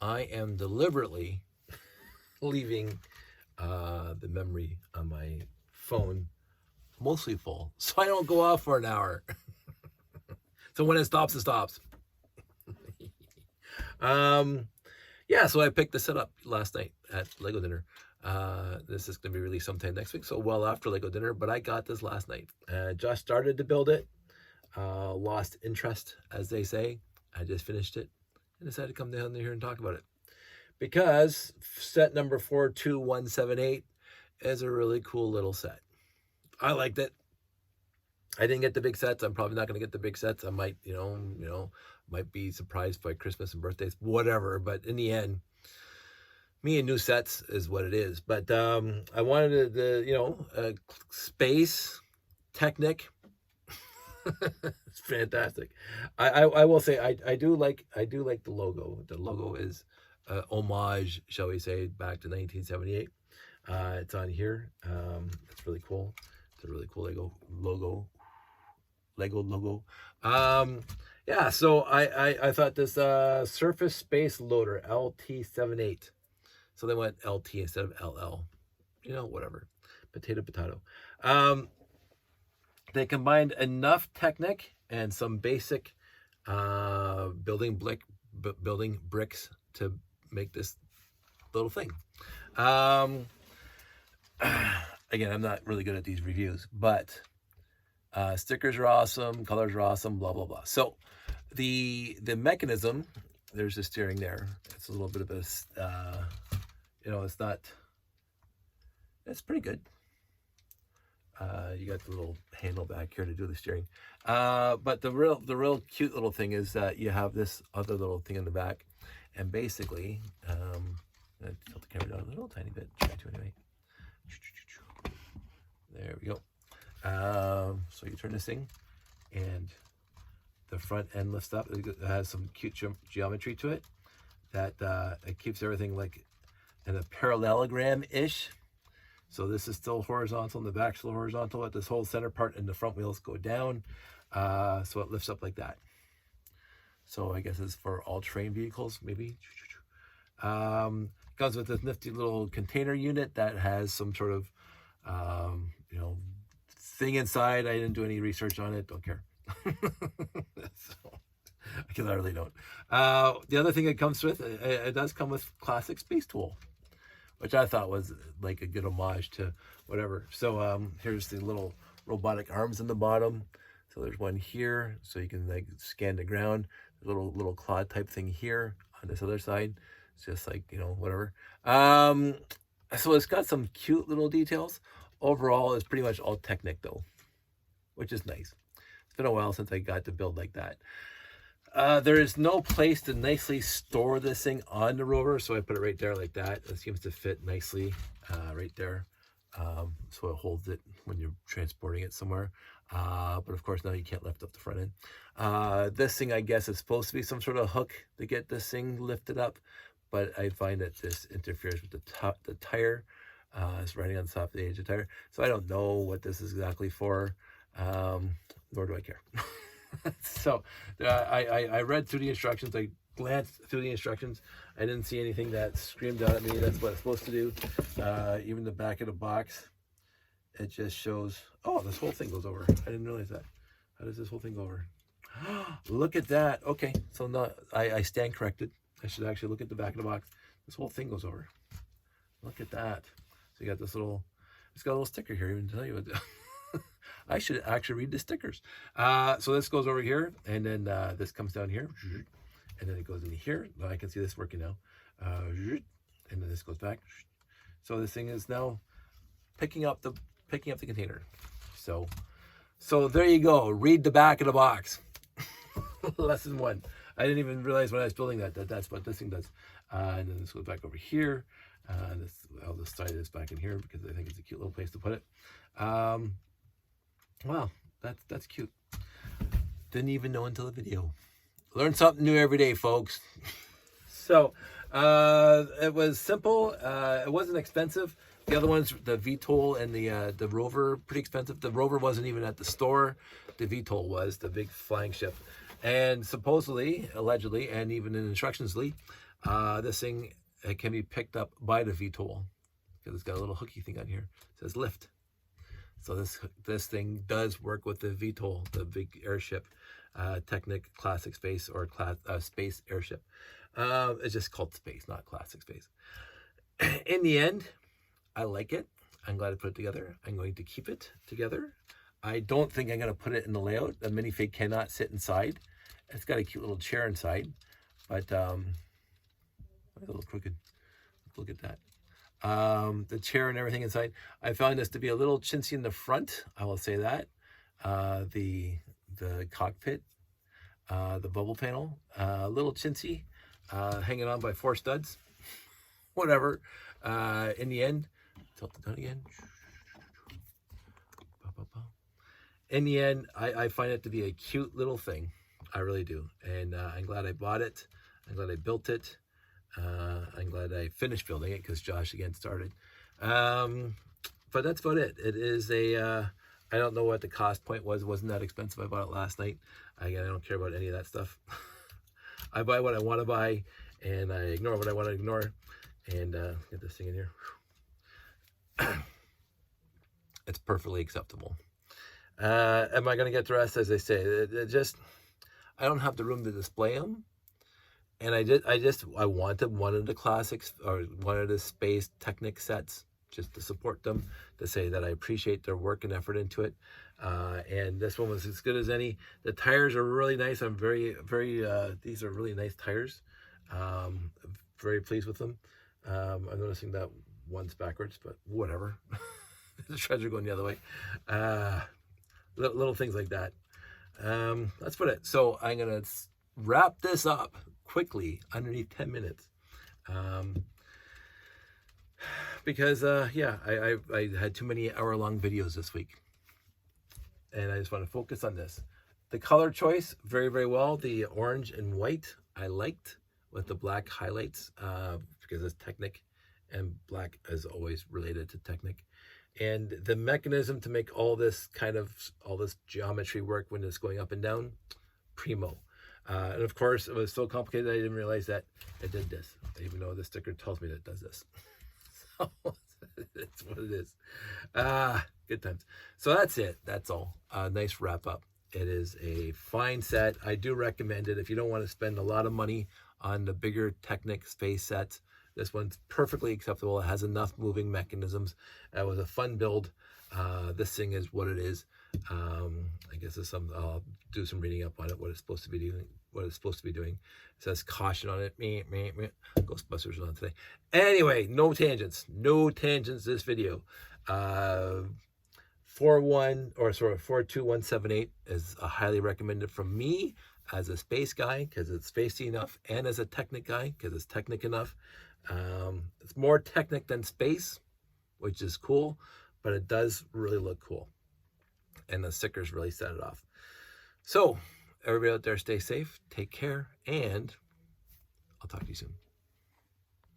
I am deliberately leaving the memory on my phone mostly full, so I don't go off for an hour. So when it stops, it stops. Yeah, so I picked this up last night at Lego dinner. This is going to be released sometime next week, so well after Lego dinner, but I got this last night. Just started to build it, lost interest, as they say. I just finished it and decided to come down here and talk about it. Because set number 42178 is a really cool little set. I liked it. I didn't get the big sets. I'm probably not going to get the big sets. I might, might be surprised by Christmas and birthdays, whatever. But in the end, me and new sets is what it is. But I wanted the space Technic. It's fantastic. I will say I do like the logo. The logo is homage, shall we say, back to 1978. It's on here. It's really cool. It's a really cool Lego logo. Yeah, so I thought this Surface Space Loader LT78. So they went LT instead of LL. Whatever. Potato. They combined enough Technic and some basic building bricks to make this little thing. Again, I'm not really good at these reviews, but stickers are awesome, colors are awesome, blah blah blah. So the mechanism, there's the steering there. It's a little bit of a it's pretty good. You got the little handle back here to do the steering. But the real cute little thing is that you have this other little thing in the back, and basically, tilt the camera down a little tiny bit. Try to anyway. There we go. So you turn this thing, and the front end lifts up. It has some cute geometry to it that it keeps everything like in a parallelogram-ish. So this is still horizontal, and the back's still horizontal, but this whole center part and the front wheels go down. So it lifts up like that. So I guess it's for all-terrain vehicles, maybe. Comes with this nifty little container unit that has some sort of, thing inside. I didn't do any research on it. Don't care. Because I really don't. The other thing it comes with, it does come with classic Space Tool, which I thought was like a good homage to whatever. So here's the little robotic arms in the bottom. So there's one here, so you can like scan the ground. There's a little claw type thing here on this other side. It's just like, whatever. So it's got some cute little details. Overall, it's pretty much all Technic though, which is nice. It's been a while since I got to build like that. There is no place to nicely store this thing on the rover, so I put it right there like that. It seems to fit nicely right there. So it holds it when you're transporting it somewhere. But of course now you can't lift up the front end. This thing, I guess, is supposed to be some sort of hook to get this thing lifted up, but I find that this interferes with the tire. It's riding on top of the edge of the tire. So I don't know what this is exactly for, nor do I care. So I read through the instructions. I glanced through the instructions. I didn't see anything that screamed out at me that's what it's supposed to do. Even the back of the box, it just shows, oh, this whole thing goes over. I didn't realize that. How does this whole thing go over? Look at that. Okay, so now I stand corrected. I should actually look at the back of the box. This whole thing goes over. Look at that. So you got this little, it's got a little sticker here even to tell you what I should actually read the stickers. So this goes over here, and then this comes down here, and then it goes in here. I can see this working now. And then this goes back. So this thing is now picking up the container. So there you go. Read the back of the box. Lesson 1. I didn't even realize when I was building that's what this thing does. And then this goes back over here. I'll just slide this back in here because I think it's a cute little place to put it. Wow, that's cute. Didn't even know until the video. Learn something new every day, folks. So it was simple. It wasn't expensive. The other ones, the VTOL and the Rover, pretty expensive. The Rover wasn't even at the store. The VTOL was, the big flying ship. And supposedly, allegedly, and even in instructionsly, This thing, it can be picked up by the VTOL because it's got a little hooky thing on here. It says lift. So this thing does work with the VTOL, the big airship, Technic Classic Space or Space Airship. It's just called Space, not Classic Space. In the end, I like it. I'm glad I put it together. I'm going to keep it together. I don't think I'm going to put it in the layout. The minifig cannot sit inside. It's got a cute little chair inside, but a little crooked. Look at that. The chair and everything inside. I found this to be a little chintzy in the front. I will say that. The cockpit, the bubble panel, a little chintzy, hanging on by 4 studs. Whatever. In the end, tilt it down again. In the end, I find it to be a cute little thing. I really do. And I'm glad I bought it. I'm glad I built it. I'm glad I finished building it because Josh again started. But that's about it. It is a, I don't know what the cost point was. It wasn't that expensive. I bought it last night. Again, I don't care about any of that stuff. I buy what I want to buy and I ignore what I want to ignore. And get this thing in here. It's perfectly acceptable. Am I going to get the rest? As I say, I don't have the room to display them. And I wanted one of the classics or one of the Space Technic sets just to support them, to say that I appreciate their work and effort into it. And this one was as good as any. The tires are really nice. I'm very, these are really nice tires. Very pleased with them. I'm noticing that one's backwards, but whatever. The treads are going the other way. Little things like that. That's about it. So I'm going to wrap this up quickly underneath 10 minutes. Because, yeah, I had too many hour-long videos this week. And I just want to focus on this. The color choice, very, very well. The orange and white, I liked, with the black highlights, because it's Technic, and black is always related to Technic. And the mechanism to make all this geometry work when it's going up and down, primo. And of course, it was so complicated I didn't realize that it did this, even though the sticker tells me that it does this. So it's what it is. Good times. So that's it. That's all. Nice wrap up. It is a fine set. I do recommend it if you don't want to spend a lot of money on the bigger Technic space sets. This one's perfectly acceptable. It has enough moving mechanisms. It was a fun build. This thing is what it is. I guess I'll do some reading up on it, what it's supposed to be doing. It says caution on it. Ghostbusters are on today. Anyway, no tangents this video. 42178 is a highly recommended from me as a space guy because it's spacey enough, and as a Technic guy because it's Technic enough. It's more Technic than space, which is cool, but it does really look cool, and the stickers really set it off. So everybody out there, stay safe, take care, and I'll talk to you soon.